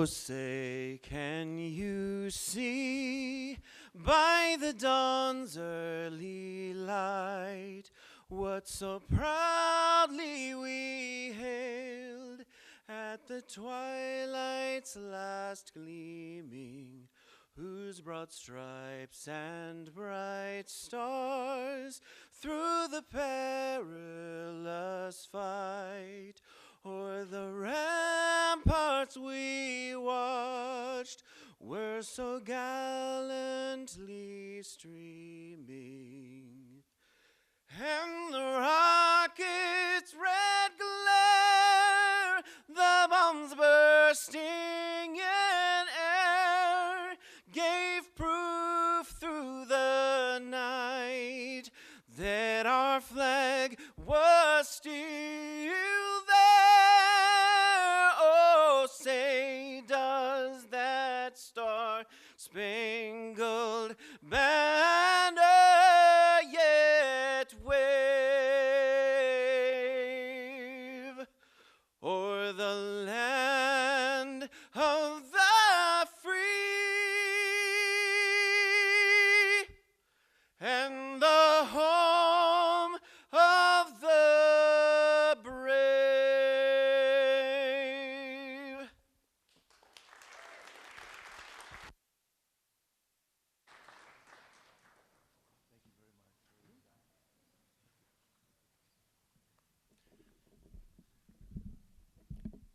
say, can you see by the dawn's early light what so proudly we hailed at the twilight's last gleaming, whose broad stripes and bright stars through the perilous fight o'er the ramparts we watched were so gallantly streaming, and the rocket's red glare, the bombs bursting in air, gave proof through the night that our flag was still there. Oh, say, does that star-spangled banner yet wave o'er the land of the free and the home of the brave?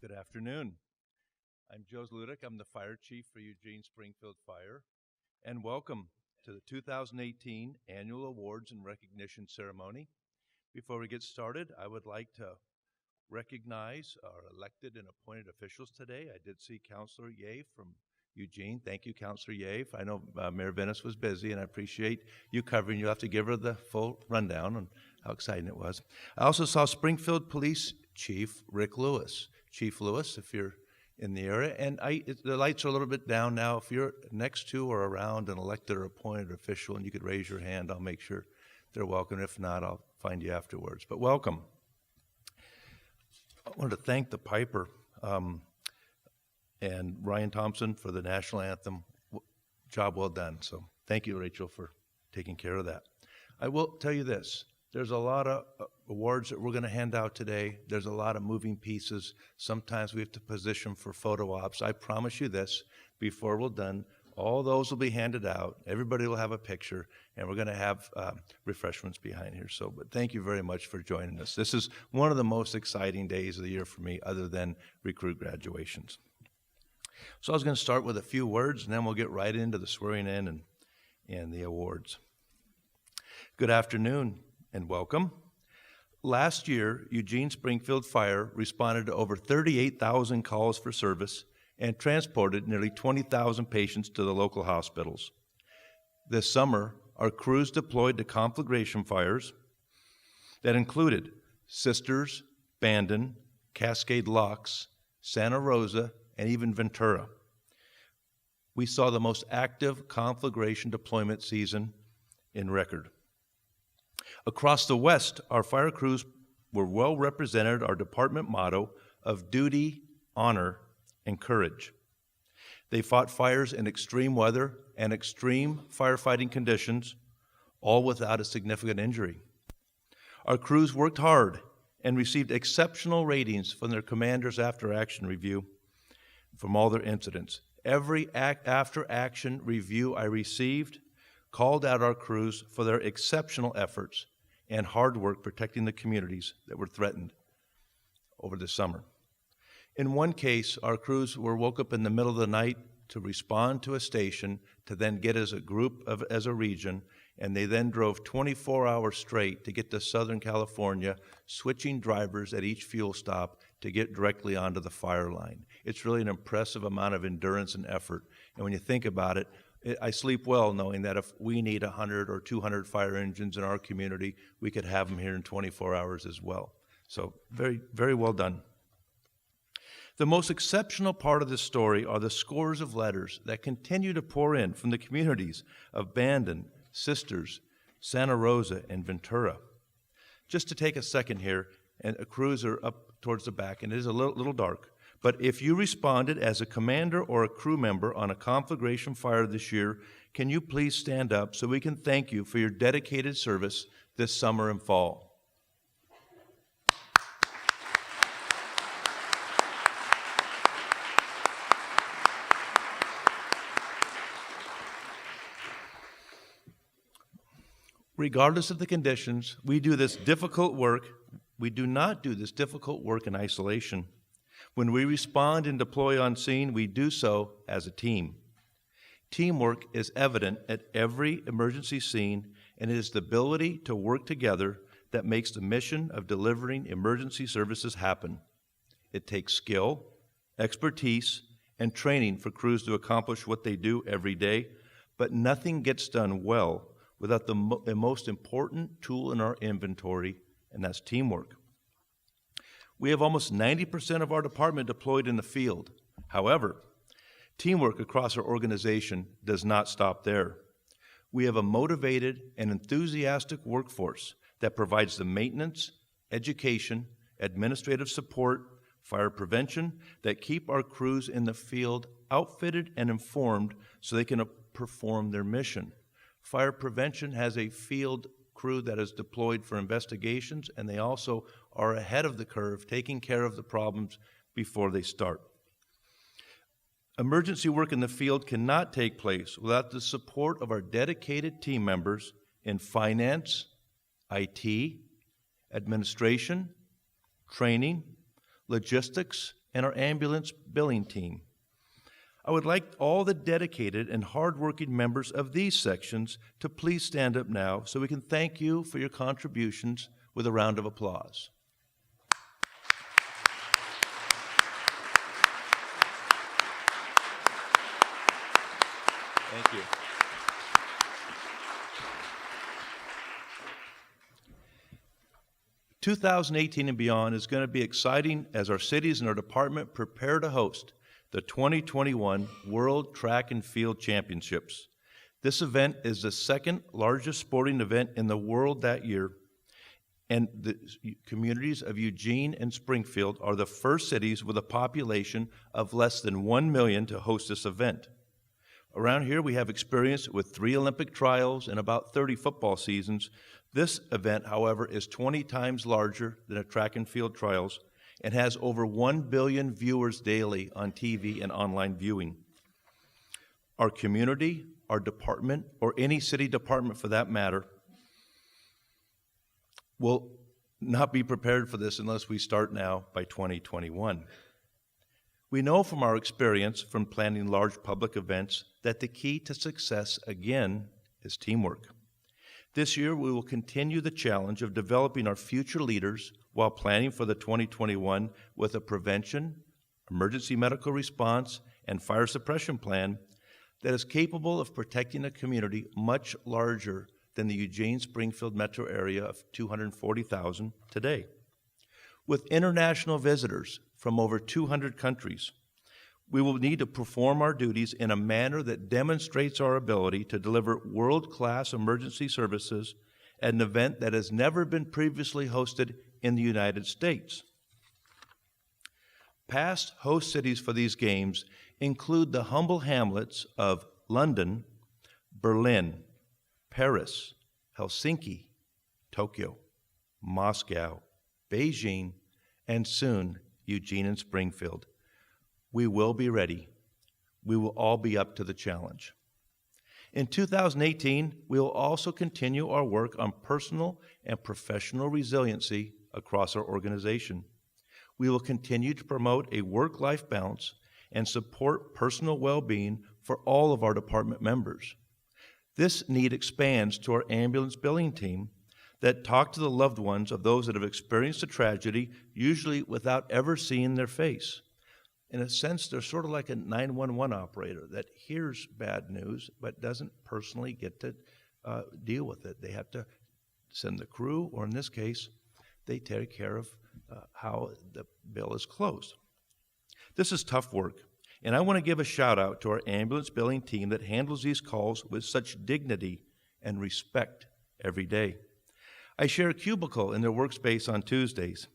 Good afternoon. I'm Joe Zludik. I'm the fire chief for Eugene Springfield Fire, and welcome to the 2018 Annual Awards and Recognition Ceremony. Before we get started, I would like to recognize our elected and appointed officials today. I did see Councilor Ye from Eugene. Thank you, Councilor Ye. I know Mayor Venice was busy, and I appreciate you covering. You'll have to give her the full rundown on how exciting it was. I also saw Springfield Police Chief Rick Lewis. Chief Lewis, if you're in the area, and the lights are a little bit down now. If you're next to or around an elected or appointed official and you could raise your hand, I'll make sure they're welcome. If not, I'll find you afterwards. But welcome. I want to thank the Piper and Ryan Thompson for the national anthem. Job well done. So thank you, Rachel, for taking care of that. I will tell you this. There's a lot of awards that we're going to hand out today. There's a lot of moving pieces. Sometimes we have to position for photo ops. I promise you this, before we're done, all those will be handed out. Everybody will have a picture, and we're going to have refreshments behind here. So, but thank you very much for joining us. This is one of the most exciting days of the year for me, other than recruit graduations. So I was going to start with a few words, and then we'll get right into the swearing in and the awards. Good afternoon and welcome. Last year, Eugene Springfield Fire responded to over 38,000 calls for service and transported nearly 20,000 patients to the local hospitals. This summer, our crews deployed to conflagration fires that included Sisters, Bandon, Cascade Locks, Santa Rosa, and even Ventura. We saw the most active conflagration deployment season in record. Across the West, our fire crews were well represented our department motto of duty, honor, and courage. They fought fires in extreme weather and extreme firefighting conditions, all without a significant injury. Our crews worked hard and received exceptional ratings from their commanders after action review from all their incidents. Every after action review I received called out our crews for their exceptional efforts and hard work protecting the communities that were threatened over the summer. In one case, our crews were woke up in the middle of the night to respond to a station, to then get as a group, as a region, and they then drove 24 hours straight to get to Southern California, switching drivers at each fuel stop to get directly onto the fire line. It's really an impressive amount of endurance and effort, and when you think about it, I sleep well knowing that if we need 100 or 200 fire engines in our community, we could have them here in 24 hours as well. So very, very well done. The most exceptional part of this story are the scores of letters that continue to pour in from the communities of Bandon, Sisters, Santa Rosa, and Ventura. Just to take a second here, and a crews are up towards the back, and it is a little dark, But if you responded as a commander or a crew member on a conflagration fire this year, can you please stand up so we can thank you for your dedicated service this summer and fall? Regardless of the conditions, we do this difficult work. We do not do this difficult work in isolation. When we respond and deploy on scene, we do so as a team. Teamwork is evident at every emergency scene, and it is the ability to work together that makes the mission of delivering emergency services happen. It takes skill, expertise, and training for crews to accomplish what they do every day, but nothing gets done well without the most important tool in our inventory, and that's teamwork. We have almost 90% of our department deployed in the field. However, teamwork across our organization does not stop there. We have a motivated and enthusiastic workforce that provides the maintenance, education, administrative support, fire prevention that keep our crews in the field outfitted and informed so they can perform their mission. Fire prevention has a field crew that is deployed for investigations, and they also are ahead of the curve, taking care of the problems before they start. Emergency work in the field cannot take place without the support of our dedicated team members in finance, IT, administration, training, logistics, and our ambulance billing team. I would like all the dedicated and hardworking members of these sections to please stand up now so we can thank you for your contributions with a round of applause. Thank you. "2018 and beyond is going to be exciting as our cities and our department prepare to host the 2021 World Track and Field Championships. This event is the second largest sporting event in the world that year, and the communities of Eugene and Springfield are the first cities with a population of less than 1 million to host this event. Around here, we have experience with 3 Olympic trials and about 30 football seasons. This event, however, is 20 times larger than a track and field trials and has over 1 billion viewers daily on TV and online viewing. Our community, our department, or any city department for that matter, will not be prepared for this unless we start now by 2021. We know from our experience from planning large public events that the key to success, again, is teamwork. This year, we will continue the challenge of developing our future leaders while planning for the 2021 with a prevention, emergency medical response, and fire suppression plan that is capable of protecting a community much larger than the Eugene-Springfield metro area of 240,000 today. With international visitors from over 200 countries, we will need to perform our duties in a manner that demonstrates our ability to deliver world-class emergency services at an event that has never been previously hosted in the United States. Past host cities for these games include the humble hamlets of London, Berlin, Paris, Helsinki, Tokyo, Moscow, Beijing, and soon Eugene and Springfield. We will be ready. We will all be up to the challenge. In 2018, we will also continue our work on personal and professional resiliency across our organization. We will continue to promote a work-life balance and support personal well-being for all of our department members. This need expands to our ambulance billing team that talk to the loved ones of those that have experienced a tragedy, usually without ever seeing their face. In a sense, they're sort of like a 911 operator that hears bad news but doesn't personally get to deal with it. They have to send the crew, or in this case, they take care of how the bill is closed. This is tough work, and I want to give a shout out to our ambulance billing team that handles these calls with such dignity and respect every day. I share a cubicle in their workspace on Tuesdays,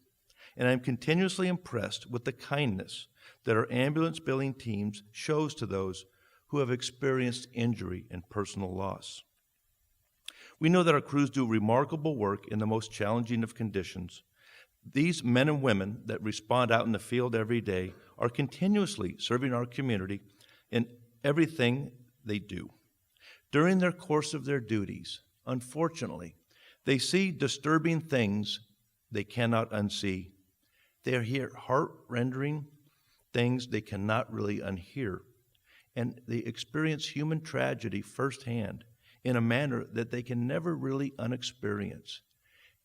and I'm continuously impressed with the kindness, that our ambulance billing teams shows to those who have experienced injury and personal loss. We know that our crews do remarkable work in the most challenging of conditions. These men and women that respond out in the field every day are continuously serving our community in everything they do. During their course of their duties, unfortunately, they see disturbing things they cannot unsee. They hear heart-rending things they cannot really unhear. And they experience human tragedy firsthand in a manner that they can never really unexperience.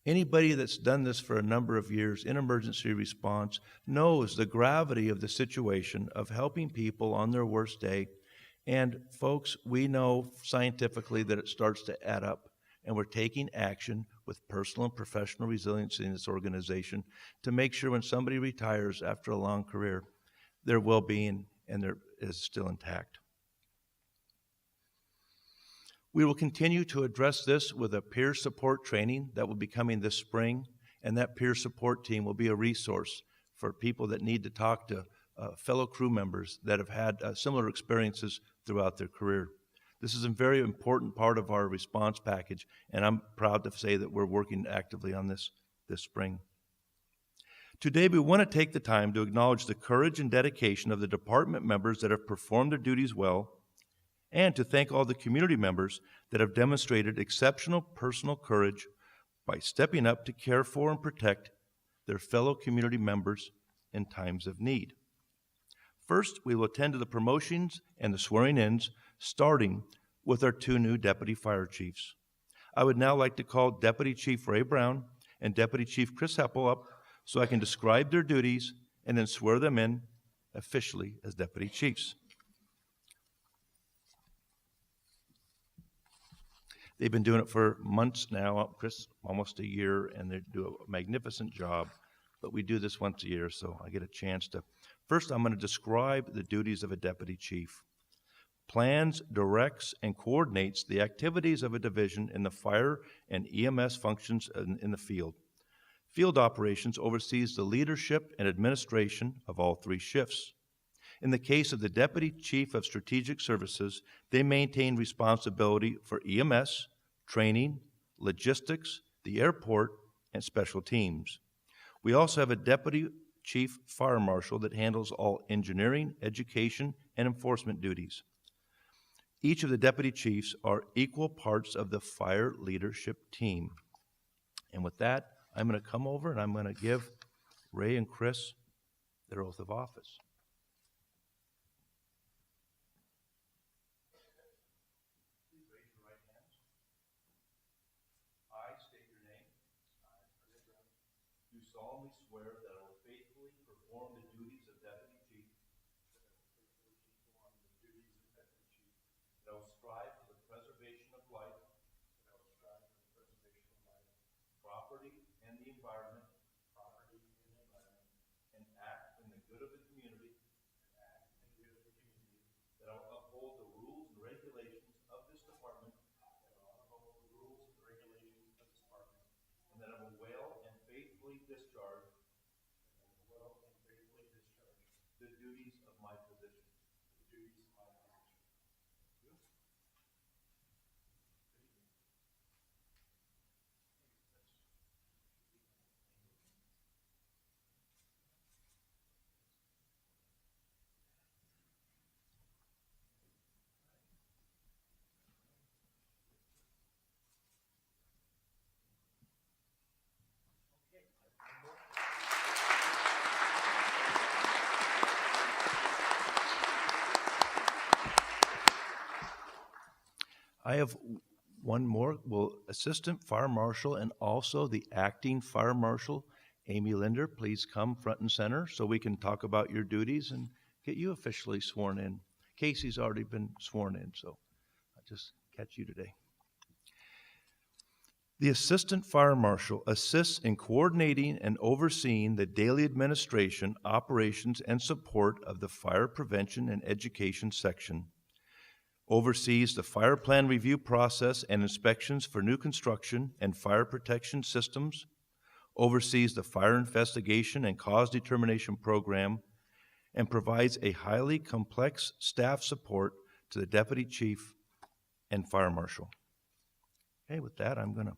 Anybody that's done this for a number of years in emergency response knows the gravity of the situation of helping people on their worst day. And folks, we know scientifically that it starts to add up, and we're taking action with personal and professional resiliency in this organization to make sure when somebody retires after a long career, their well-being and their is still intact. We will continue to address this with a peer support training that will be coming this spring, and that peer support team will be a resource for people that need to talk to fellow crew members that have had similar experiences throughout their career. This is a very important part of our response package, and I'm proud to say that we're working actively on this spring. Today, we want to take the time to acknowledge the courage and dedication of the department members that have performed their duties well, and to thank all the community members that have demonstrated exceptional personal courage by stepping up to care for and protect their fellow community members in times of need. First, we will attend to the promotions and the swearing-ins, starting with our two new deputy fire chiefs. I would now like to call Deputy Chief Ray Brown and Deputy Chief Chris Heppel up so I can describe their duties and then swear them in officially as deputy chiefs. They've been doing it for months now, Chris, almost a year, and they do a magnificent job. But we do this once a year, so I get a chance to. First, I'm going to describe the duties of a deputy chief. Plans, directs, and coordinates the activities of a division in the fire and EMS functions in the field. Field operations oversees the leadership and administration of all three shifts. In the case of the Deputy Chief of Strategic Services, they maintain responsibility for EMS, training, logistics, the airport, and special teams. We also have a Deputy Chief Fire Marshal that handles all engineering, education, and enforcement duties. Each of the Deputy Chiefs are equal parts of the fire leadership team. And with that, I'm going to come over and I'm going to give Ray and Chris their oath of office. Please raise your right hands. I state your name. Do solemnly swear that I will faithfully perform the duties of Deputy Chief. That I will strive for the preservation of life. Property and the environment, and act in the good of the community, that I will uphold the rules and regulations of this department, and that I will well and faithfully discharge the duties of my position. I have one more. Will Assistant Fire Marshal and also the Acting Fire Marshal, Amy Linder, please come front and center so we can talk about your duties and get you officially sworn in. Casey's already been sworn in, so I'll just catch you today. The Assistant Fire Marshal assists in coordinating and overseeing the daily administration, operations, and support of the Fire Prevention and Education section, oversees the fire plan review process and inspections for new construction and fire protection systems, oversees the fire investigation and cause determination program, and provides a highly complex staff support to the deputy chief and fire marshal. Okay, with that, I'm going to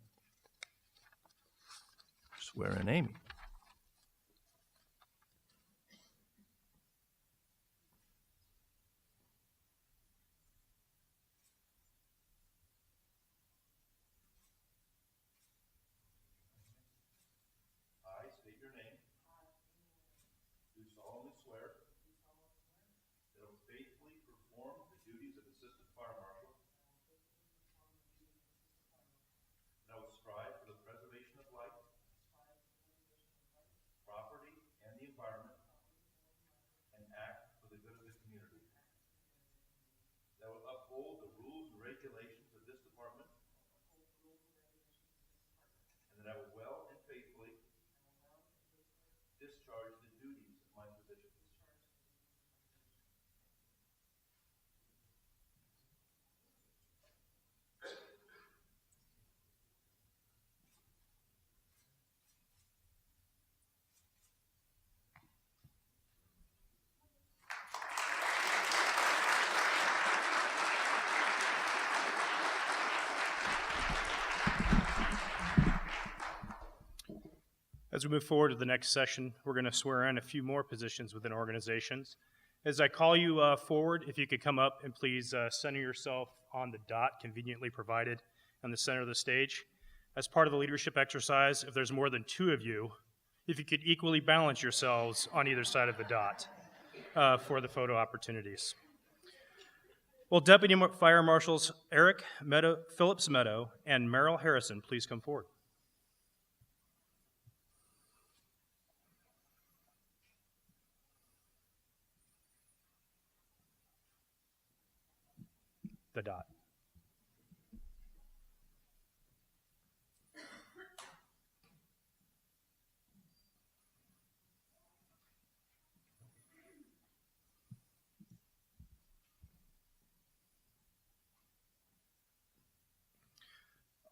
swear in Amy. I state your name. Do solemnly swear that I will faithfully perform the duties of assistant fire marshal. And I will strive for the preservation of life, property, and the environment, and act for the good of the community. That I will uphold the rules and regulations of this department, and that I will well and faithfully discharge the duties of my position. As we move forward to the next session, we're going to swear in a few more positions within organizations. As I call you forward, if you could come up and please center yourself on the dot conveniently provided on the center of the stage. As part of the leadership exercise, if there's more than two of you, if you could equally balance yourselves on either side of the dot for the photo opportunities. Will Deputy Fire Marshals Eric Phillips Meadow and Merrill Harrison please come forward? The dot.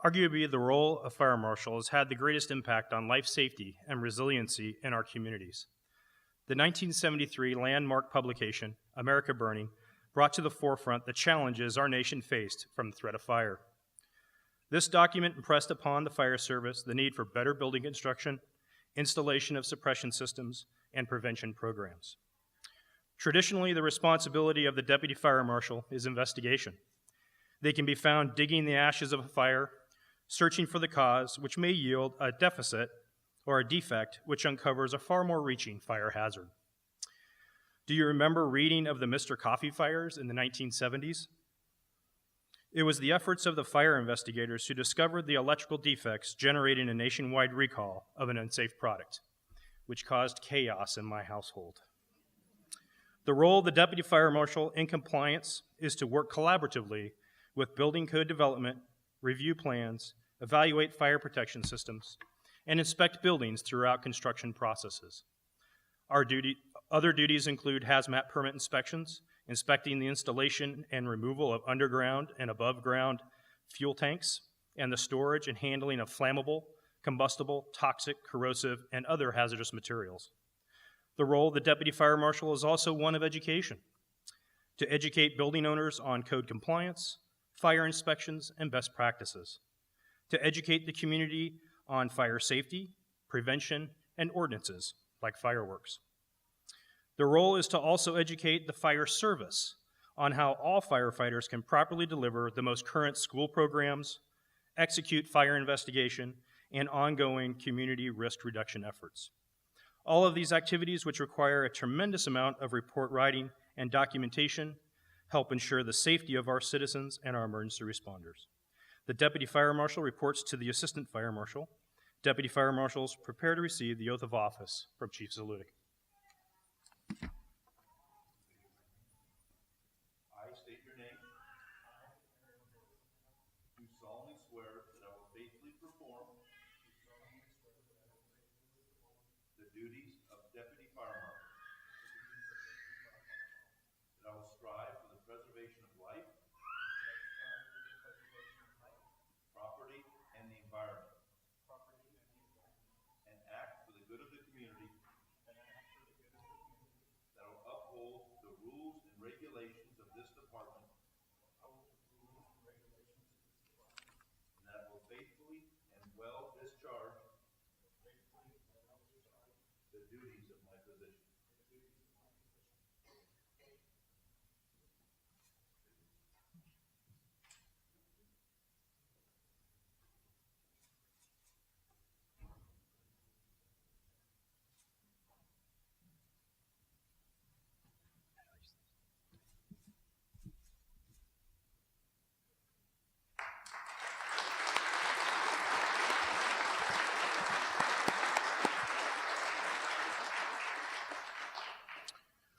Arguably, the role of fire marshal has had the greatest impact on life safety and resiliency in our communities. The 1973 landmark publication, America Burning, brought to the forefront the challenges our nation faced from the threat of fire. This document impressed upon the fire service the need for better building construction, installation of suppression systems, and prevention programs. Traditionally, the responsibility of the deputy fire marshal is investigation. They can be found digging the ashes of a fire, searching for the cause, which may yield a deficit or a defect, which uncovers a far more reaching fire hazard. Do you remember reading of the Mr. Coffee fires in the 1970s? It was the efforts of the fire investigators who discovered the electrical defects generating a nationwide recall of an unsafe product, which caused chaos in my household. The role of the deputy fire marshal in compliance is to work collaboratively with building code development, review plans, evaluate fire protection systems, and inspect buildings throughout construction processes. Other duties include hazmat permit inspections, inspecting the installation and removal of underground and above ground fuel tanks, and the storage and handling of flammable, combustible, toxic, corrosive, and other hazardous materials. The role of the deputy fire marshal is also one of education, to educate building owners on code compliance, fire inspections, and best practices, to educate the community on fire safety, prevention, and ordinances like fireworks. The role is to also educate the fire service on how all firefighters can properly deliver the most current school programs, execute fire investigation, and ongoing community risk reduction efforts. All of these activities, which require a tremendous amount of report writing and documentation, help ensure the safety of our citizens and our emergency responders. The Deputy Fire Marshal reports to the Assistant Fire Marshal. Deputy Fire Marshals prepare to receive the oath of office from Chief Zaludi. I state your name. Do solemnly swear that I will faithfully perform the duties of Deputy Fire Marshal. That I will strive for the preservation of life, property, and the environment, and act for the good of the community. That I will well discharge the duties of my position.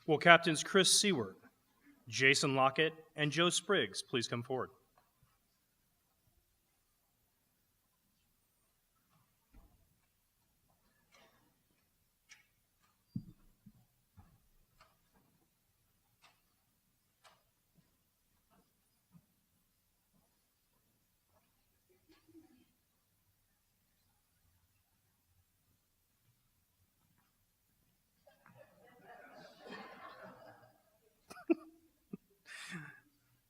Will Captains Chris Seward, Jason Lockett, and Joe Spriggs please come forward?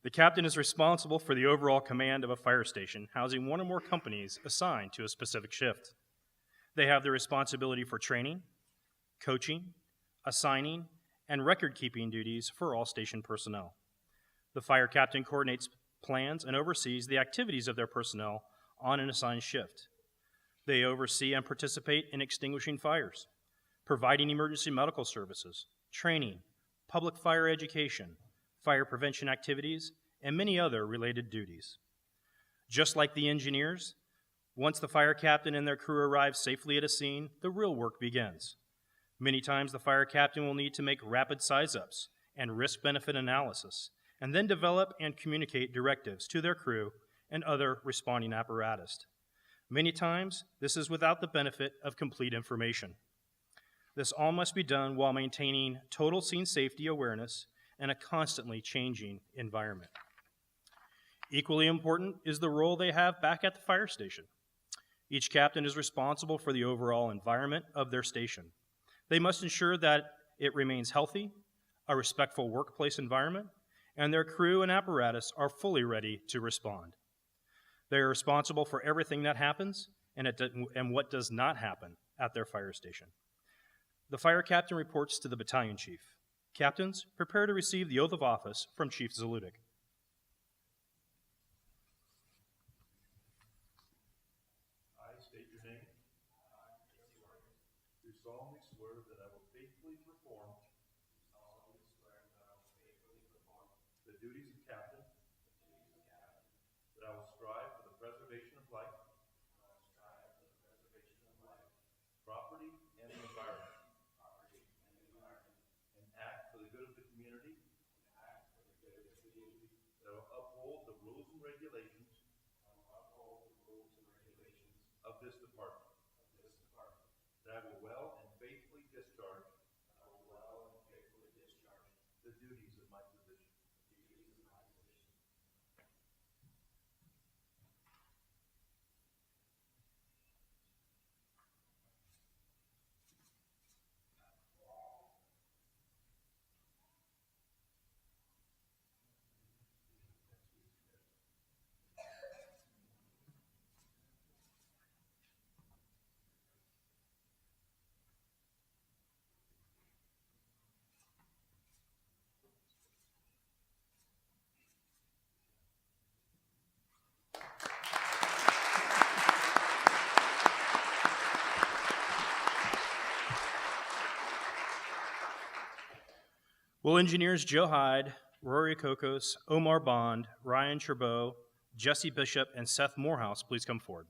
The captain is responsible for the overall command of a fire station, housing one or more companies assigned to a specific shift. They have the responsibility for training, coaching, assigning, and record-keeping duties for all station personnel. The fire captain coordinates plans and oversees the activities of their personnel on an assigned shift. They oversee and participate in extinguishing fires, providing emergency medical services, training, public fire education, fire prevention activities, and many other related duties. Just like the engineers, once the fire captain and their crew arrive safely at a scene, the real work begins. Many times the fire captain will need to make rapid size-ups and risk-benefit analysis, and then develop and communicate directives to their crew and other responding apparatus. Many times, this is without the benefit of complete information. This all must be done while maintaining total scene safety awareness and a constantly changing environment. Equally important is the role they have back at the fire station. Each captain is responsible for the overall environment of their station. They must ensure that it remains healthy, a respectful workplace environment, and their crew and apparatus are fully ready to respond. They are responsible for everything that happens and what does not happen at their fire station. The fire captain reports to the battalion chief. Captains, prepare to receive the oath of office from Chief Zaludik. I state your name. Do solemnly swear that I will faithfully perform the duties of captain, that I will strive for the preservation of life, property, and the environment, and act for the good of the community, that I will uphold the rules and regulations of this department, that I will well and faithfully discharge the duties of my position. Will engineers Joe Hyde, Rory Kokos, Omar Bond, Ryan Cherbeau, Jesse Bishop, and Seth Morehouse please come forward?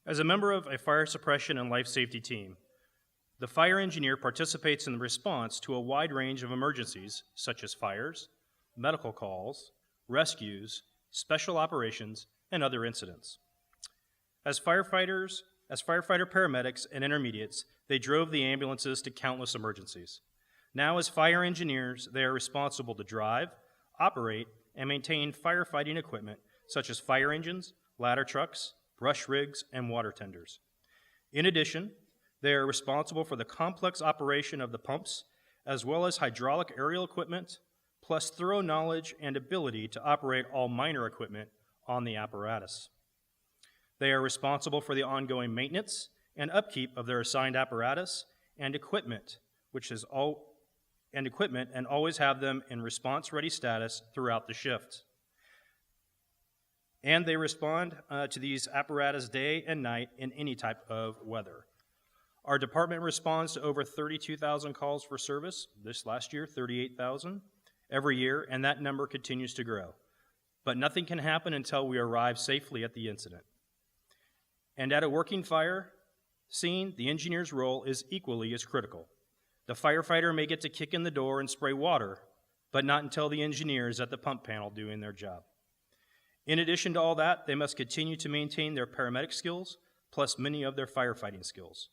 As a member of a fire suppression and life safety team, the fire engineer participates in the response to a wide range of emergencies such as fires, medical calls, rescues, special operations, and other incidents. As firefighter paramedics, and intermediates, They drove the ambulances to countless emergencies. Now, as fire engineers, they are responsible to drive, operate, and maintain firefighting equipment such as fire engines, ladder trucks, brush rigs, and water tenders. In addition, they are responsible for the complex operation of the pumps, as well as hydraulic aerial equipment, plus thorough knowledge and ability to operate all minor equipment on the apparatus. They are responsible for the ongoing maintenance and upkeep of their assigned apparatus and equipment, and always have them in response-ready status throughout the shift. And they respond to these apparatus day and night in any type of weather. Our department responds to over 32,000 calls for service. This last year, 38,000 every year, and that number continues to grow. But nothing can happen until we arrive safely at the incident. And at a working fire scene, the engineer's role is equally as critical. The firefighter may get to kick in the door and spray water, but not until the engineer is at the pump panel doing their job. In addition to all that, they must continue to maintain their paramedic skills, plus many of their firefighting skills.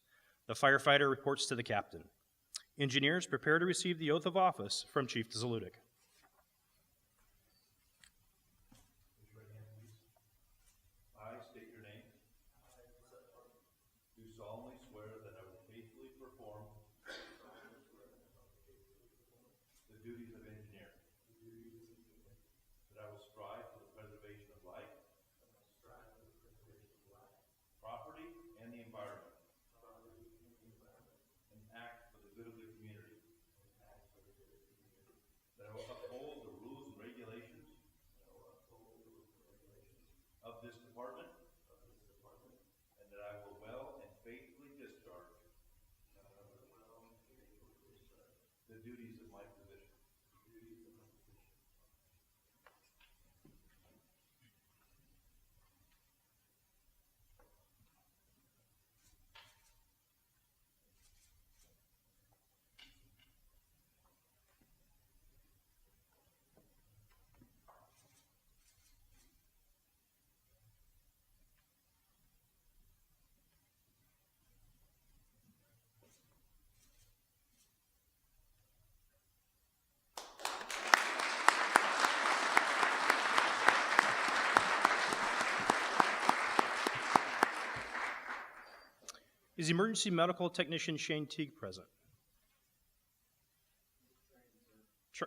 The firefighter reports to the captain. Engineers, prepare to receive the oath of office from Chief Zaludik. I state your name. Do solemnly swear that I will faithfully perform the duties of engineer. That I will strive for the preservation of life, property, and the environment. And act for the good of the community. That I will uphold the rules and regulations of this department. And that I will well and faithfully discharge the duties of my position. Is Emergency Medical Technician Shane Teague present?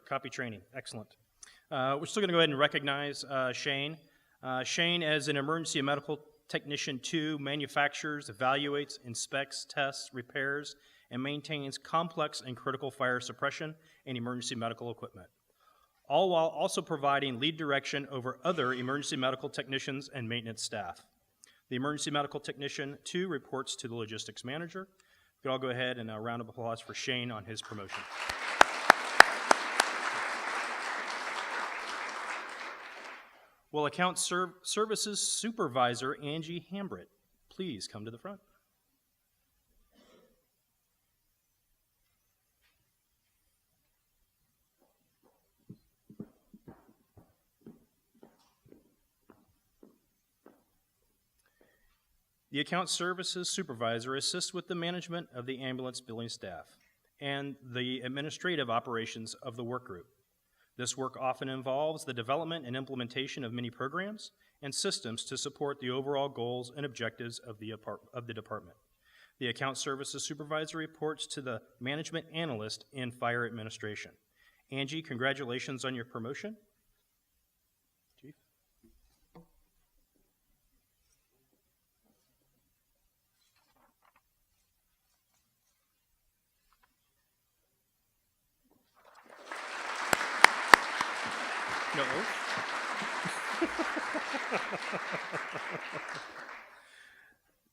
Copy training, excellent. We're still going to go ahead and recognize Shane. Shane, as an Emergency Medical Technician 2, manufactures, evaluates, inspects, tests, repairs, and maintains complex and critical fire suppression and emergency medical equipment, all while also providing lead direction over other emergency medical technicians and maintenance staff. The Emergency Medical Technician 2 reports to the Logistics Manager. We can all go ahead and a round of applause for Shane on his promotion. Will Account Services Supervisor Angie Hambritt please come to the front? The Account Services Supervisor assists with the management of the ambulance billing staff and the administrative operations of the work group. This work often involves the development and implementation of many programs and systems to support the overall goals and objectives of the department. The Account Services Supervisor reports to the Management Analyst in Fire Administration. Angie, congratulations on your promotion. Chief. No.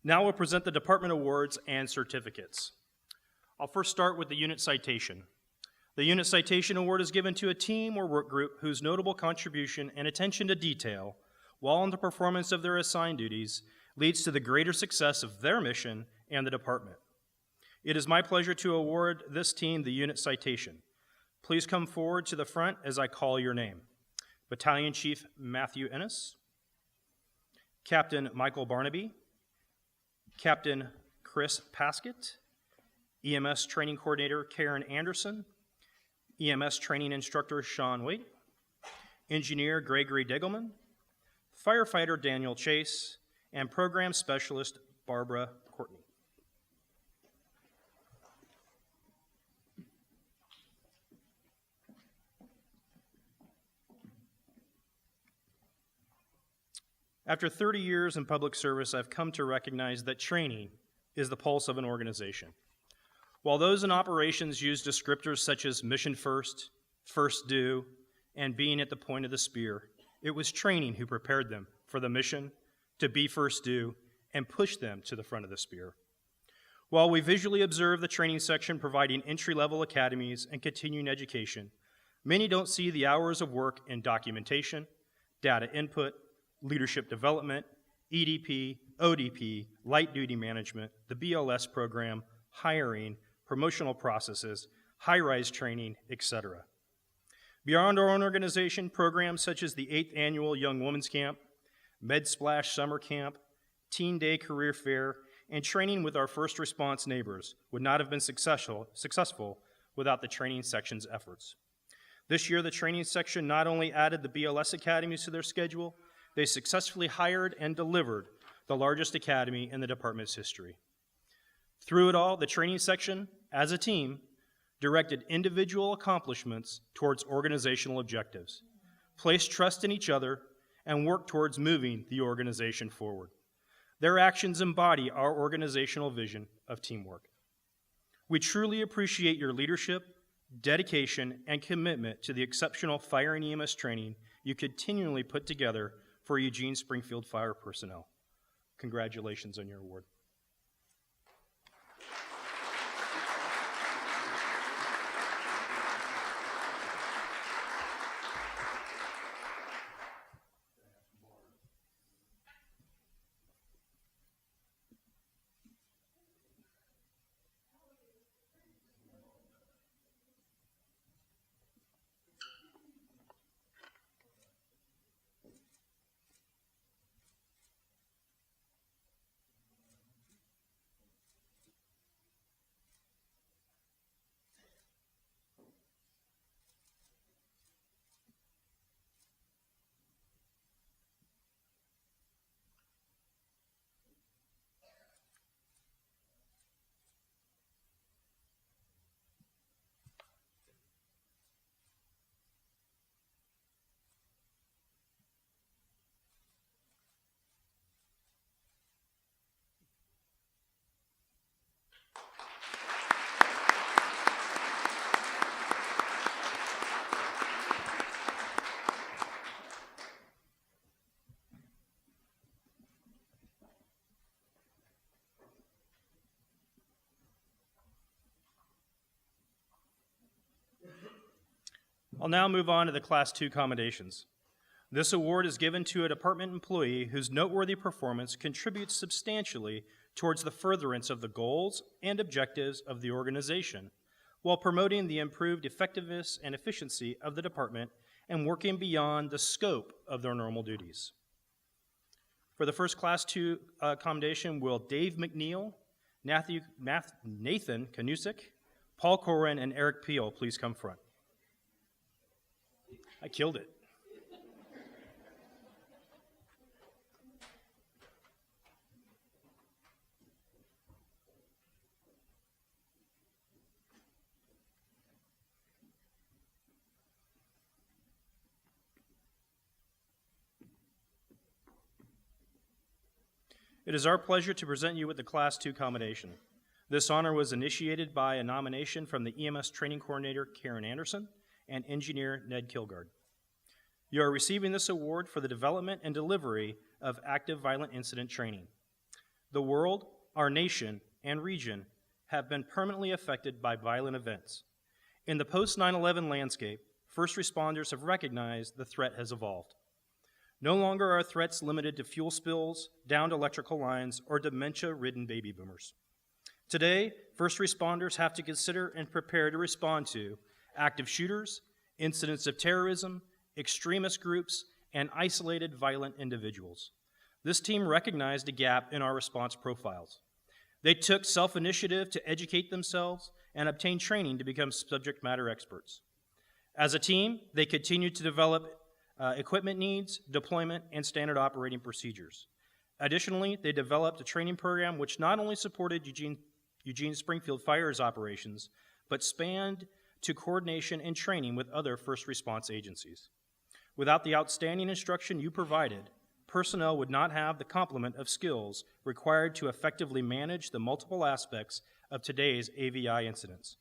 Now we'll present the department awards and certificates. I'll first start with the unit citation. The unit citation award is given to a team or work group whose notable contribution and attention to detail while in the performance of their assigned duties leads to the greater success of their mission and the department. It is my pleasure to award this team the unit citation. Please come forward to the front as I call your name. Battalion Chief Matthew Ennis, Captain Michael Barnaby, Captain Chris Paskett, EMS Training Coordinator Karen Anderson, EMS Training Instructor Sean Waite, Engineer Gregory Degelman, Firefighter Daniel Chase, and Program Specialist Barbara Courtney. After 30 years in public service, I've come to recognize that training is the pulse of an organization. While those in operations use descriptors such as mission first, first do, and being at the point of the spear, it was training who prepared them for the mission to be first do and push them to the front of the spear. While we visually observe the training section providing entry-level academies and continuing education, many don't see the hours of work in documentation, data input, leadership development, EDP, ODP, light duty management, the BLS program, hiring, promotional processes, high-rise training, etc. Beyond our own organization, programs such as the 8th Annual Young Women's Camp, Med Splash Summer Camp, Teen Day Career Fair, and training with our first response neighbors would not have been successful without the training section's efforts. This year, the training section not only added the BLS academies to their schedule, they successfully hired and delivered the largest academy in the department's history. Through it all, the training section, as a team, directed individual accomplishments towards organizational objectives, placed trust in each other, and worked towards moving the organization forward. Their actions embody our organizational vision of teamwork. We truly appreciate your leadership, dedication, and commitment to the exceptional fire and EMS training you continually put together for Eugene Springfield fire personnel. Congratulations on your award. I'll now move on to the Class II commendations. This award is given to a department employee whose noteworthy performance contributes substantially towards the furtherance of the goals and objectives of the organization, while promoting the improved effectiveness and efficiency of the department and working beyond the scope of their normal duties. For the first Class II commendation, will Dave McNeil, Nathan Kanusik, Paul Corin, and Eric Peel please come front? I killed it. It is our pleasure to present you with the Class II commendation. This honor was initiated by a nomination from the EMS Training Coordinator Karen Anderson and Engineer Ned Kilgard. You are receiving this award for the development and delivery of active violent incident training. The world, our nation, and region have been permanently affected by violent events. In the post-9/11 landscape, first responders have recognized the threat has evolved. No longer are threats limited to fuel spills, downed electrical lines, or dementia-ridden baby boomers. Today, first responders have to consider and prepare to respond to active shooters, incidents of terrorism, extremist groups, and isolated violent individuals. This team recognized a gap in our response profiles. They took self-initiative to educate themselves and obtain training to become subject matter experts. As a team, they continued to develop equipment needs, deployment, and standard operating procedures. Additionally, they developed a training program which not only supported Eugene Springfield Fire's operations, but spanned to coordination and training with other first response agencies. Without the outstanding instruction you provided, personnel would not have the complement of skills required to effectively manage the multiple aspects of today's AVI incidents.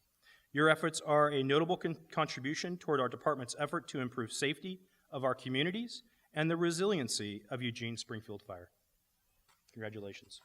Your efforts are a notable contribution toward our department's effort to improve safety of our communities and the resiliency of Eugene Springfield Fire. Congratulations.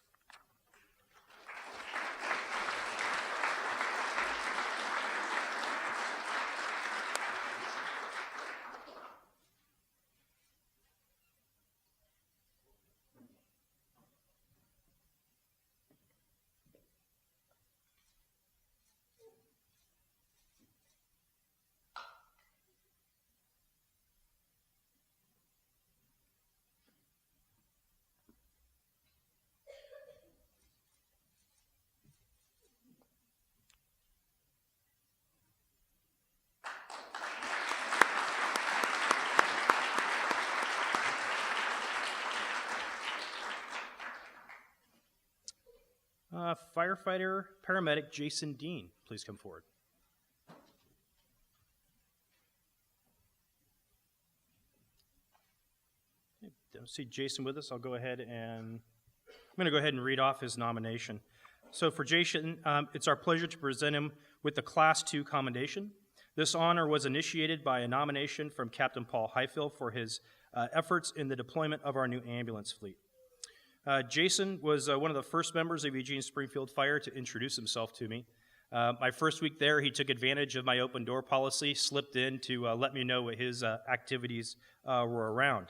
Firefighter paramedic Jason Dean, please come forward. Okay, don't see Jason with us. I'm going to go ahead and read off his nomination. So for Jason, it's our pleasure to present him with the Class II Commendation. This honor was initiated by a nomination from Captain Paul Highfield for his efforts in the deployment of our new ambulance fleet. Jason was one of the first members of Eugene Springfield Fire to introduce himself to me. My first week there, he took advantage of my open door policy, slipped in to let me know what his activities were around.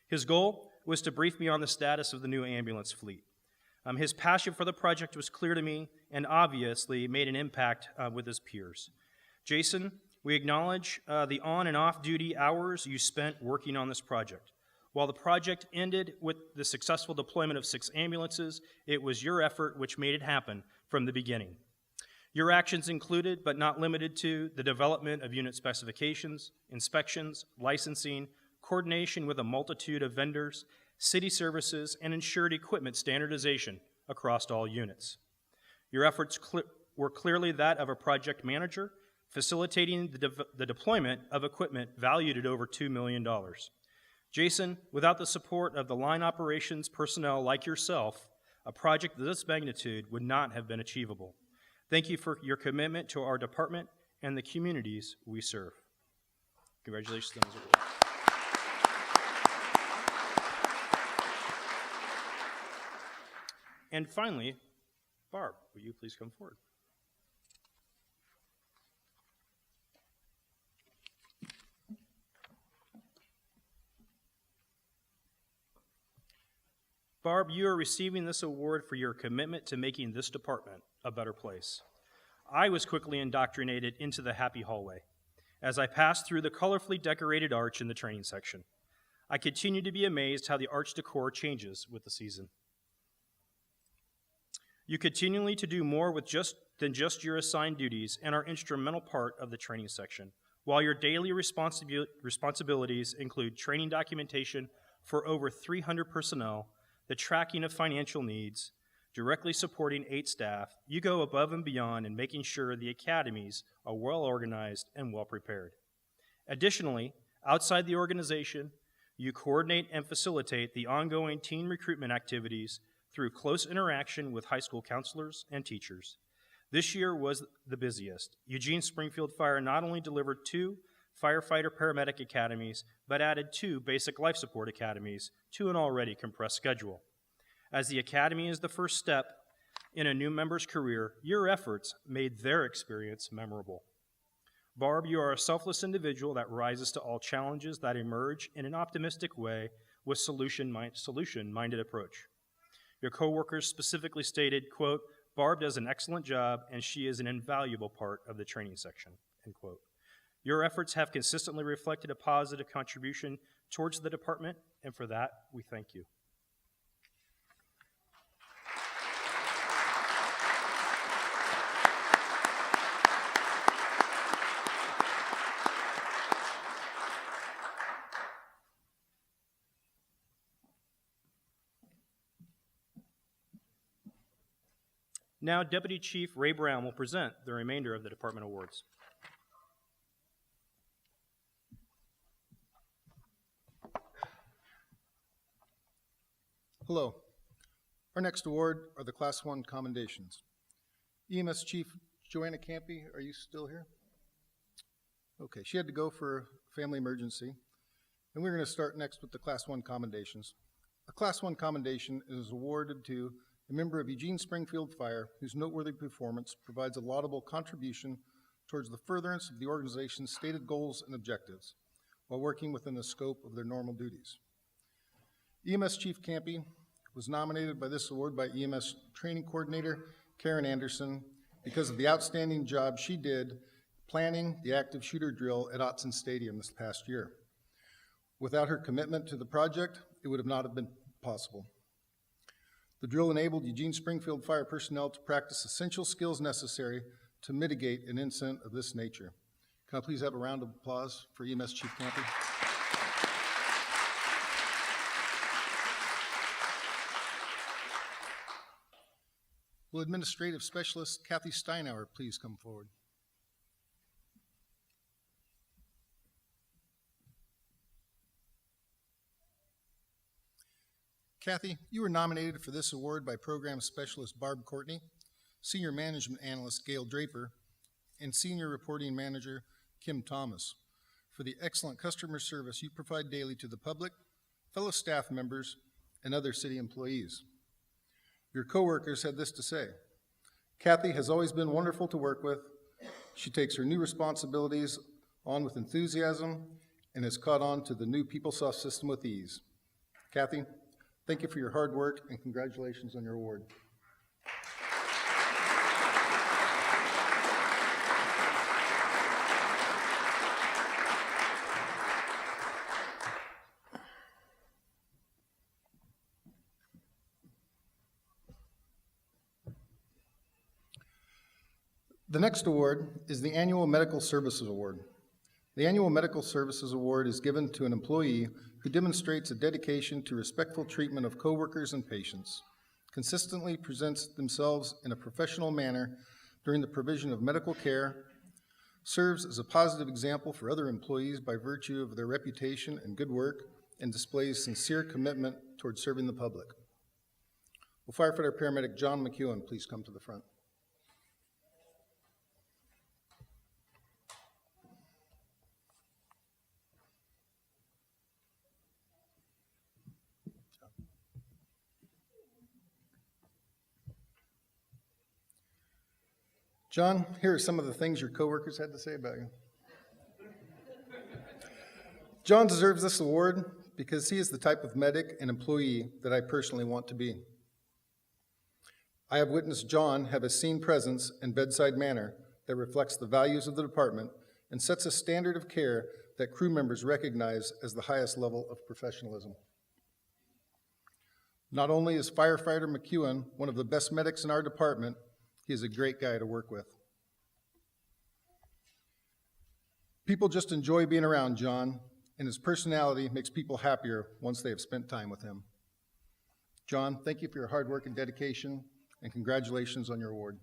His goal was to brief me on the status of the new ambulance fleet. His passion for the project was clear to me and obviously made an impact with his peers. Jason, we acknowledge the on and off duty hours you spent working on this project. While the project ended with the successful deployment of 6 ambulances, it was your effort which made it happen from the beginning. Your actions included, but not limited to, the development of unit specifications, inspections, licensing, coordination with a multitude of vendors, city services, and ensured equipment standardization across all units. Your efforts were clearly that of a project manager, facilitating the deployment of equipment valued at over $2 million. Jason, without the support of the line operations personnel like yourself, a project of this magnitude would not have been achievable. Thank you for your commitment to our department and the communities we serve. Congratulations on his award. And finally, Barb, will you please come forward? Barb, you are receiving this award for your commitment to making this department a better place. I was quickly indoctrinated into the happy hallway as I passed through the colorfully decorated arch in the training section. I continue to be amazed how the arch decor changes with the season. You continually to do more with than just your assigned duties and are instrumental part of the training section, while your daily responsibilities include training documentation for over 300 personnel, the tracking of financial needs, directly supporting 8 staff. You go above and beyond in making sure the academies are well organized and well prepared. Additionally, outside the organization, you coordinate and facilitate the ongoing teen recruitment activities through close interaction with high school counselors and teachers. This year was the busiest. Eugene Springfield Fire not only delivered 2 firefighter paramedic academies, but added 2 basic life support academies to an already compressed schedule. As the academy is the first step in a new member's career, your efforts made their experience memorable. Barb, you are a selfless individual that rises to all challenges that emerge in an optimistic way with solution-minded approach. Your coworkers specifically stated, quote, Barb does an excellent job and she is an invaluable part of the training section, end quote. Your efforts have consistently reflected a positive contribution towards the department, and for that, we thank you. Now, Deputy Chief Ray Brown will present the remainder of the department awards. Hello. Our next award are the Class 1 commendations. EMS Chief Joanna Campy, are you still here? Okay, she had to go for a family emergency, and we're going to start next with the Class 1 commendations. A Class 1 commendation is awarded to a member of Eugene Springfield Fire whose noteworthy performance provides a laudable contribution towards the furtherance of the organization's stated goals and objectives while working within the scope of their normal duties. EMS Chief Campy was nominated by this award by EMS Training Coordinator Karen Anderson because of the outstanding job she did planning the active shooter drill at Autzen Stadium this past year. Without her commitment to the project, it would have not have been possible. The drill enabled Eugene Springfield Fire personnel to practice essential skills necessary to mitigate an incident of this nature. Can I please have a round of applause for EMS Chief Campy? Will Administrative Specialist Kathy Steinauer please come forward? Kathy, you were nominated for this award by Program Specialist Barb Courtney, Senior Management Analyst Gail Draper, and Senior Reporting Manager Kim Thomas for the excellent customer service you provide daily to the public, fellow staff members, and other city employees. Your coworkers had this to say: Kathy has always been wonderful to work with. She takes her new responsibilities on with enthusiasm and has caught on to the new PeopleSoft system with ease. Kathy, thank you for your hard work and congratulations on your award. The next award is the Annual Medical Services Award. The Annual Medical Services Award is given to an employee who demonstrates a dedication to respectful treatment of coworkers and patients, consistently presents themselves in a professional manner during the provision of medical care, serves as a positive example for other employees by virtue of their reputation and good work, and displays sincere commitment towards serving the public. Will firefighter paramedic John McEwen please come to the front? John, here are some of the things your coworkers had to say about you. John deserves this award because he is the type of medic and employee that I personally want to be. I have witnessed John have a scene presence and bedside manner that reflects the values of the department and sets a standard of care that crew members recognize as the highest level of professionalism. Not only is firefighter McEwen one of the best medics in our department, he is a great guy to work with. People just enjoy being around John, and his personality makes people happier once they have spent time with him. John, thank you for your hard work and dedication, and congratulations on your award.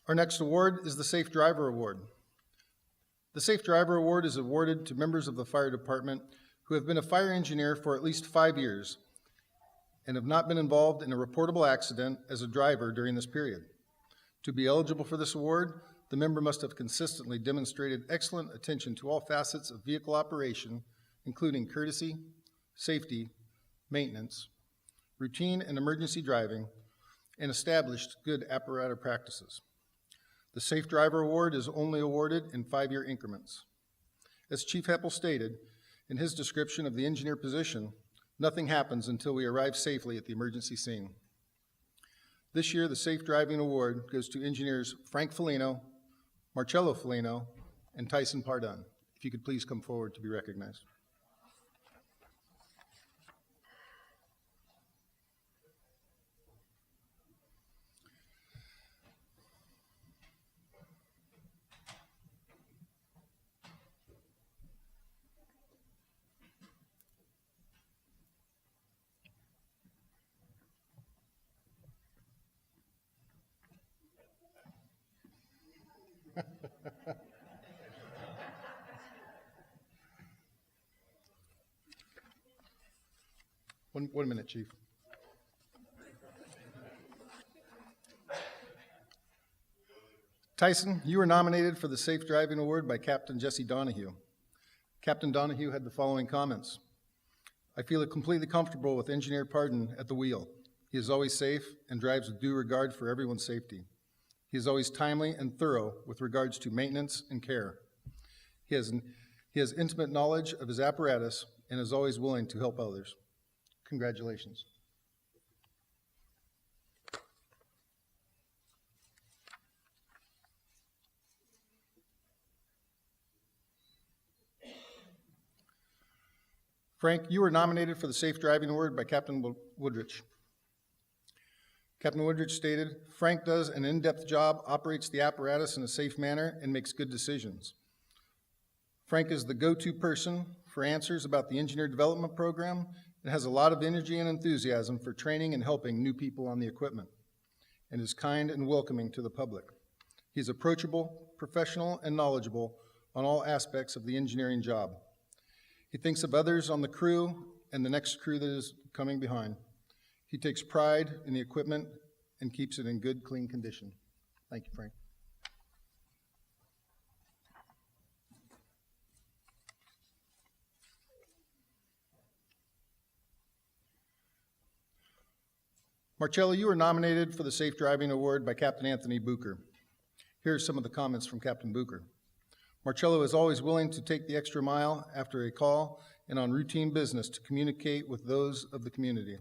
Our next award is the Safe Driver Award. The Safe Driver Award is awarded to members of the fire department who have been a fire engineer for at least 5 years and have not been involved in a reportable accident as a driver during this period. To be eligible for this award, the member must have consistently demonstrated excellent attention to all facets of vehicle operation, including courtesy, safety, maintenance, routine and emergency driving, and established good apparatus practices. The Safe Driver Award is only awarded in 5-year increments. As Chief Heppel stated in his description of the engineer position, nothing happens until we arrive safely at the emergency scene. This year, the Safe Driving Award goes to engineers Frank Foligno, Marcello Foligno, and Tyson Pardun. If you could please come forward to be recognized. One minute, Chief. Tyson, you were nominated for the Safe Driving Award by Captain Jesse Donahue. Captain Donahue had the following comments. I feel completely comfortable with Engineer Pardun at the wheel. He is always safe and drives with due regard for everyone's safety. He is always timely and thorough with regards to maintenance and care. He has intimate knowledge of his apparatus and is always willing to help others. Congratulations. Frank, you were nominated for the Safe Driving Award by Captain Woodrich. Captain Woodrich stated, Frank does an in-depth job, operates the apparatus in a safe manner, and makes good decisions. Frank is the go-to person for answers about the engineer development program and has a lot of energy and enthusiasm for training and helping new people on the equipment, and is kind and welcoming to the public. He's approachable, professional, and knowledgeable on all aspects of the engineering job. He thinks of others on the crew and the next crew that is coming behind. He takes pride in the equipment and keeps it in good, clean condition. Thank you, Frank. Marcello, you were nominated for the Safe Driving Award by Captain Anthony Bucher. Here are some of the comments from Captain Bucher. Marcello is always willing to take the extra mile after a call and on routine business to communicate with those of the community.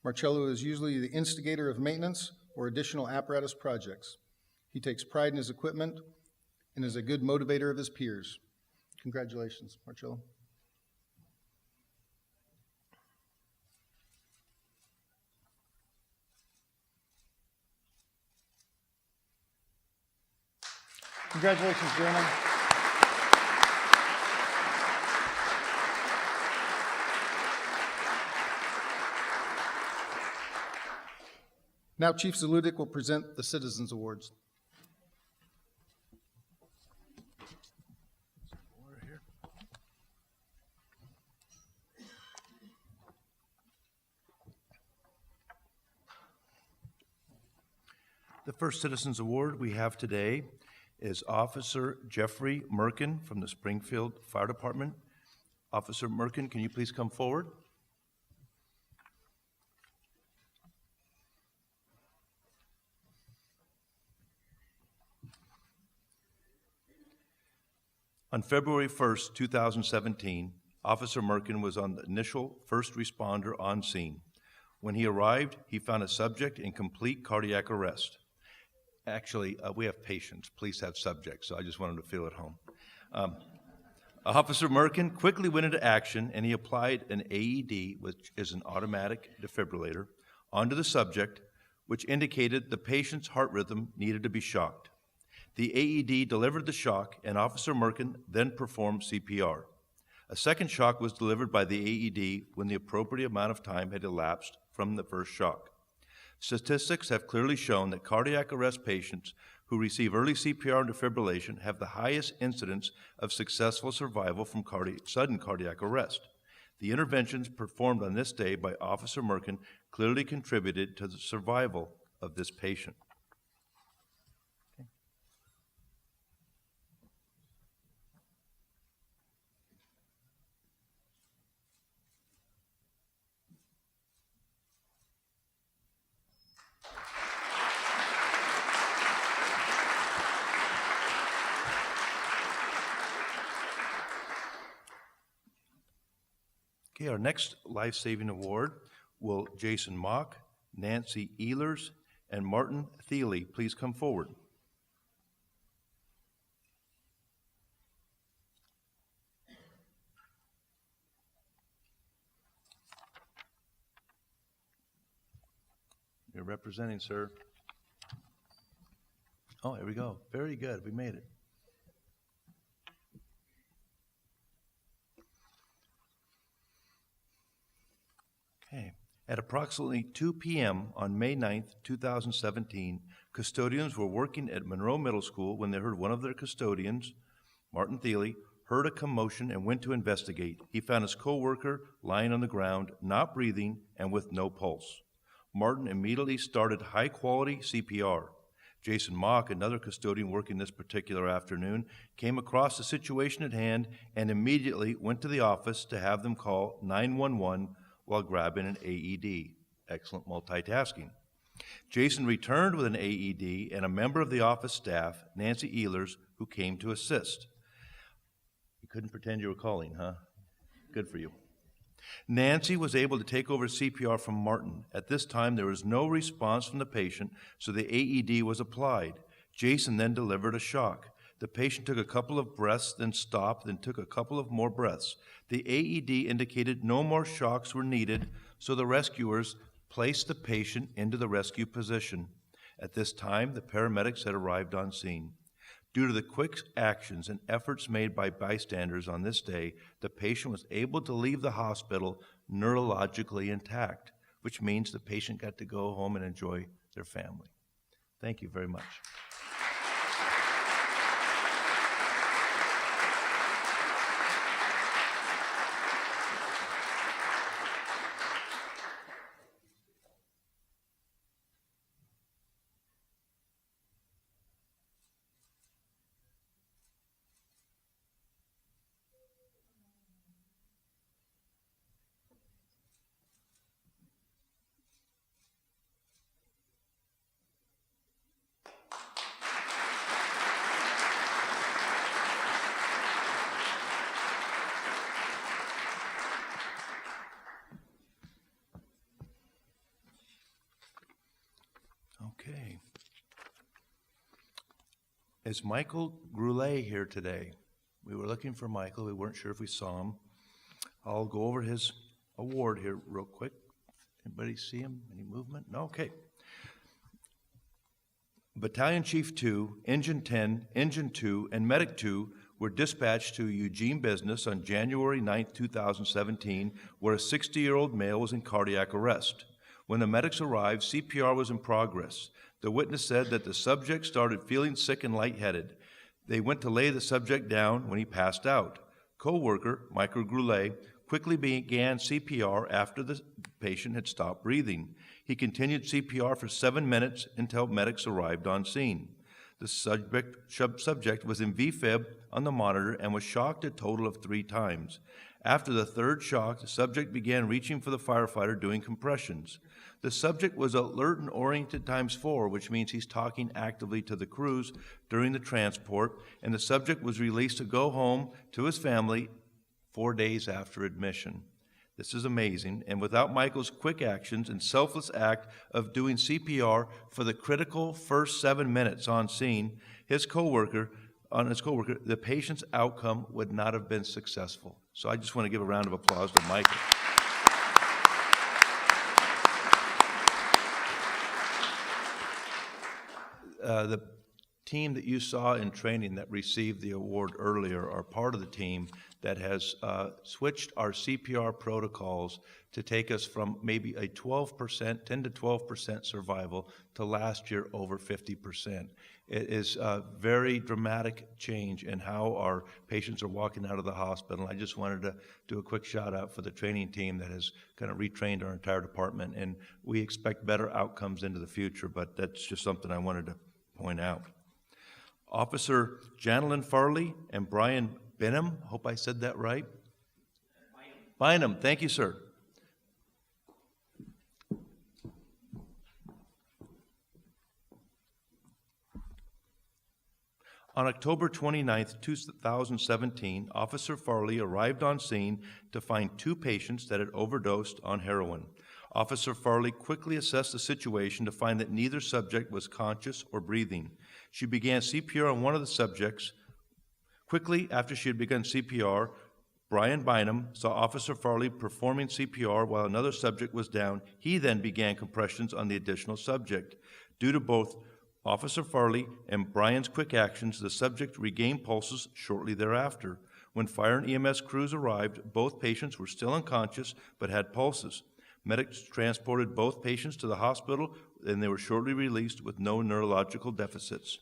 Marcello is usually the instigator of maintenance or additional apparatus projects. He takes pride in his equipment and is a good motivator of his peers. Congratulations, Marcello. Congratulations, Jeremy. Now Chief Zaludik will present the Citizens Awards. The first Citizens Award we have today is Officer Jeffrey Merkin from the Springfield Fire Department. Officer Merkin, can you please come forward? On February 1st, 2017, Officer Merkin was on the initial first responder on scene. When he arrived, he found a subject in complete cardiac arrest. Actually, we have patients. Police have subjects, so I just wanted to feel at home. Officer Merkin quickly went into action, and he applied an AED, which is an automatic defibrillator, onto the subject, which indicated the patient's heart rhythm needed to be shocked. The AED delivered the shock, and Officer Merkin then performed CPR. A second shock was delivered by the AED when the appropriate amount of time had elapsed from the first shock. Statistics have clearly shown that cardiac arrest patients who receive early CPR and defibrillation have the highest incidence of successful survival from sudden cardiac arrest. The interventions performed on this day by Officer Merkin clearly contributed to the survival of this patient. Okay, our next life-saving award will Jason Mock, Nancy Ehlers, and Martin Thiele please come forward. You're representing, sir. Oh, here we go. Very good. We made it. Okay. At approximately 2 p.m. on May 9th, 2017, custodians were working at Monroe Middle School when they heard one of their custodians, Martin Thiele, heard a commotion and went to investigate. He found his co-worker lying on the ground, not breathing, and with no pulse. Martin immediately started high-quality CPR. Jason Mock, another custodian working this particular afternoon, came across the situation at hand and immediately went to the office to have them call 911 while grabbing an AED. Excellent multitasking. Jason returned with an AED and a member of the office staff, Nancy Ehlers, who came to assist. You couldn't pretend you were calling, huh? Good for you. Nancy was able to take over CPR from Martin. At this time, there was no response from the patient, so the AED was applied. Jason then delivered a shock. The patient took a couple of breaths, then stopped, then took a couple of more breaths. The AED indicated no more shocks were needed, so the rescuers placed the patient into the rescue position. At this time, the paramedics had arrived on scene. Due to the quick actions and efforts made by bystanders on this day, the patient was able to leave the hospital neurologically intact, which means the patient got to go home and enjoy their family. Thank you very much. Okay. Is Michael Groulet here today? We were looking for Michael. We weren't sure if we saw him. I'll go over his award here real quick. Anybody see him? Any movement? No? Okay. Battalion Chief 2, Engine 10, Engine 2, and Medic 2 were dispatched to Eugene Business on January 9, 2017, where a 60-year-old male was in cardiac arrest. When the medics arrived, CPR was in progress. The witness said that the subject started feeling sick and lightheaded. They went to lay the subject down when he passed out. Co-worker, Michael Groulet, quickly began CPR after the patient had stopped breathing. He continued CPR for 7 minutes until medics arrived on scene. The subject was in VFib on the monitor and was shocked a total of 3 times. After the third shock, the subject began reaching for the firefighter doing compressions. The subject was alert and oriented ×4, which means he's talking actively to the crews during the transport, and the subject was released to go home to his family 4 days after admission. This is amazing, and without Michael's quick actions and selfless act of doing CPR for the critical first 7 minutes on scene, his coworker, the patient's outcome would not have been successful. So I just want to give a round of applause to Michael. The team that you saw in training that received the award earlier are part of the team that has switched our CPR protocols to take us from maybe a 12%, 10 to 12% survival to last year over 50%. It is a very dramatic change in how our patients are walking out of the hospital. I just wanted to do a quick shout out for the training team that has kind of retrained our entire department, and we expect better outcomes into the future, but that's just something I wanted to point out. Officer Janelyn Farley and Brian Bynum, hope I said that right. Bynum, thank you, sir. On October 29, 2017, Officer Farley arrived on scene to find 2 patients that had overdosed on heroin. Officer Farley quickly assessed the situation to find that neither subject was conscious or breathing. She began CPR on one of the subjects. Quickly after she had begun CPR, Brian Bynum saw Officer Farley performing CPR while another subject was down. He then began compressions on the additional subject. Due to both Officer Farley and Brian's quick actions, the subject regained pulses shortly thereafter. When fire and EMS crews arrived, both patients were still unconscious but had pulses. Medics transported both patients to the hospital, and they were shortly released with no neurological deficits.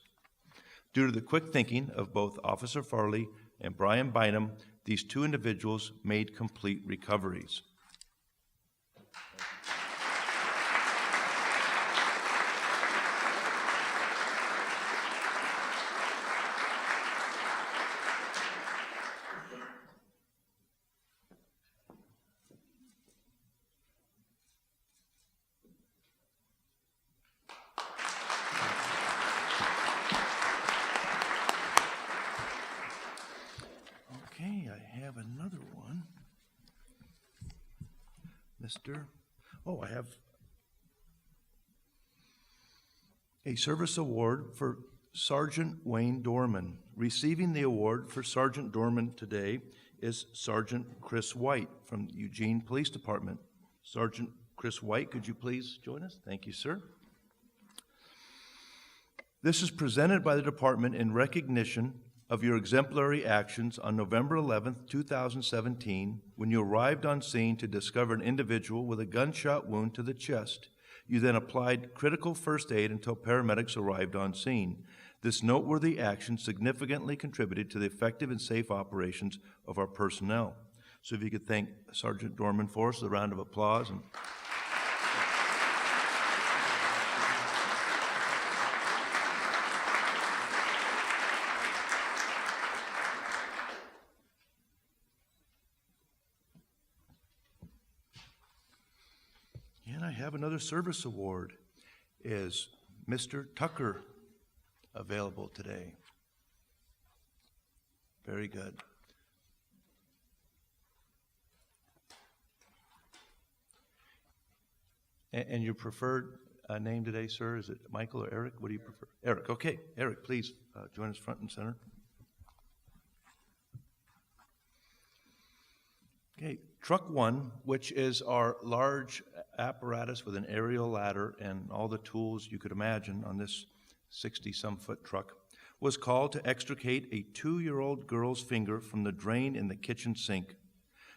Due to the quick thinking of both Officer Farley and Brian Bynum, these two individuals made complete recoveries. Okay, I have another one. I have a service award for Sergeant Wayne Dorman. Receiving the award for Sergeant Dorman today is Sergeant Chris White from the Eugene Police Department. Sergeant Chris White, could you please join us? Thank you, sir. This is presented by the department in recognition of your exemplary actions on November 11th, 2017, when you arrived on scene to discover an individual with a gunshot wound to the chest. You then applied critical first aid until paramedics arrived on scene. This noteworthy action significantly contributed to the effective and safe operations of our personnel. So if you could thank Sergeant Dorman for us, a round of applause. And I have another service award. Is Mr. Tucker available today? Very good. And your preferred name today, sir, is it Michael or Eric? What do you prefer? Eric, okay. Eric, please join us front and center. Okay, Truck 1, which is our large apparatus with an aerial ladder and all the tools you could imagine on this 60-some foot truck, was called to extricate a 2-year-old girl's finger from the drain in the kitchen sink.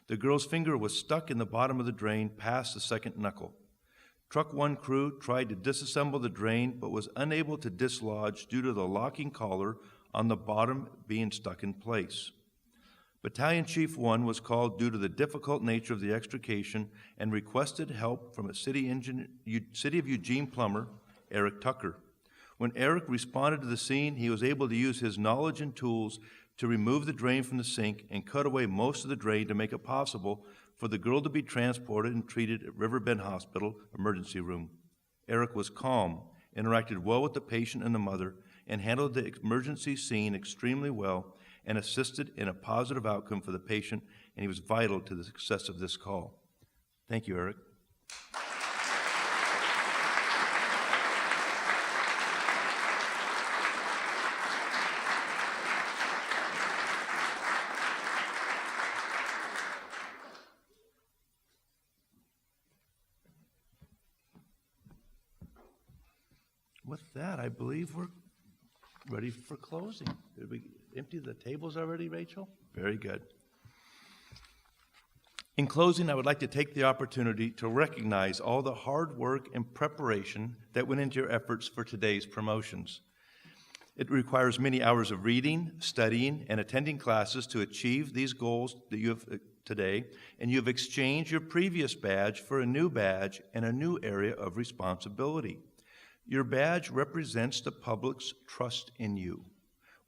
The girl's finger was stuck in the bottom of the drain past the second knuckle. Truck 1 crew tried to disassemble the drain but was unable to dislodge due to the locking collar on the bottom being stuck in place. Battalion Chief 1 was called due to the difficult nature of the extrication and requested help from a City of Eugene plumber, Eric Tucker. When Eric responded to the scene, he was able to use his knowledge and tools to remove the drain from the sink and cut away most of the drain to make it possible for the girl to be transported and treated at Riverbend Hospital emergency room. Eric was calm, interacted well with the patient and the mother, and handled the emergency scene extremely well and assisted in a positive outcome for the patient, and he was vital to the success of this call. Thank you, Eric. With that, I believe we're ready for closing. Did we empty the tables already, Rachel? Very good. In closing, I would like to take the opportunity to recognize all the hard work and preparation that went into your efforts for today's promotions. It requires many hours of reading, studying, and attending classes to achieve these goals that you have today, and you have exchanged your previous badge for a new badge and a new area of responsibility. Your badge represents the public's trust in you.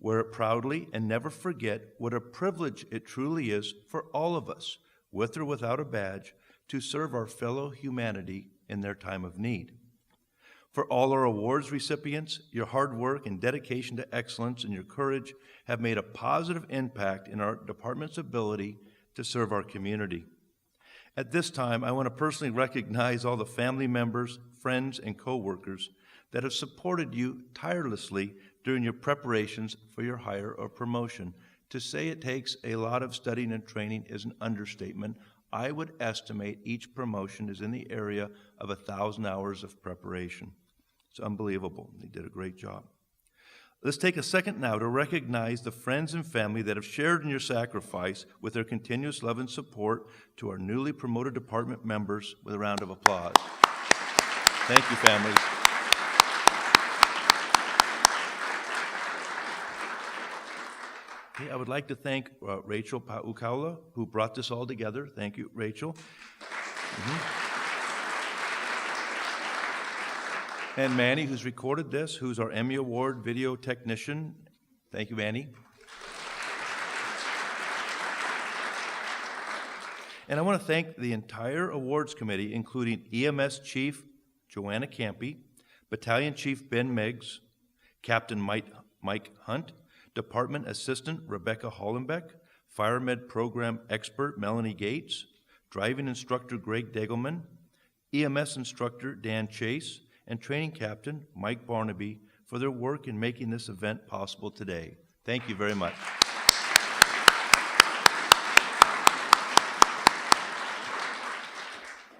Wear it proudly and never forget what a privilege it truly is for all of us, with or without a badge, to serve our fellow humanity in their time of need. For all our awards recipients, your hard work and dedication to excellence and your courage have made a positive impact in our department's ability to serve our community. At this time, I want to personally recognize all the family members, friends, and co-workers that have supported you tirelessly during your preparations for your hire or promotion. To say it takes a lot of studying and training is an understatement. I would estimate each promotion is in the area of 1,000 hours of preparation. It's unbelievable. They did a great job. Let's take a second now to recognize the friends and family that have shared in your sacrifice with their continuous love and support to our newly promoted department members with a round of applause. Thank you, families. Okay, I would like to thank Rachel Paukaula, who brought this all together. Thank you, Rachel. And Manny, who's recorded this, who's our Emmy Award video technician. Thank you, Manny. And I want to thank the entire awards committee, including EMS Chief Joanna Campy, Battalion Chief Ben Miggs, Captain Mike Hunt, Department Assistant Rebecca Hollenbeck, Fire Med Program Expert Melanie Gates, Driving Instructor Greg Degelman, EMS Instructor Dan Chase, and Training Captain Mike Barnaby for their work in making this event possible today. Thank you very much.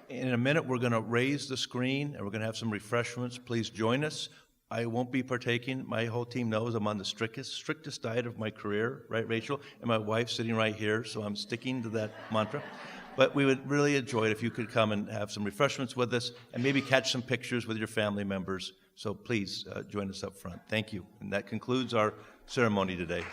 In a minute, we're going to raise the screen, and we're going to have some refreshments. Please join us. I won't be partaking. My whole team knows I'm on the strictest diet of my career, right, Rachel? And my wife's sitting right here, so I'm sticking to that mantra. But we would really enjoy it if you could come and have some refreshments with us and maybe catch some pictures with your family members. So please join us up front. Thank you. And that concludes our ceremony today.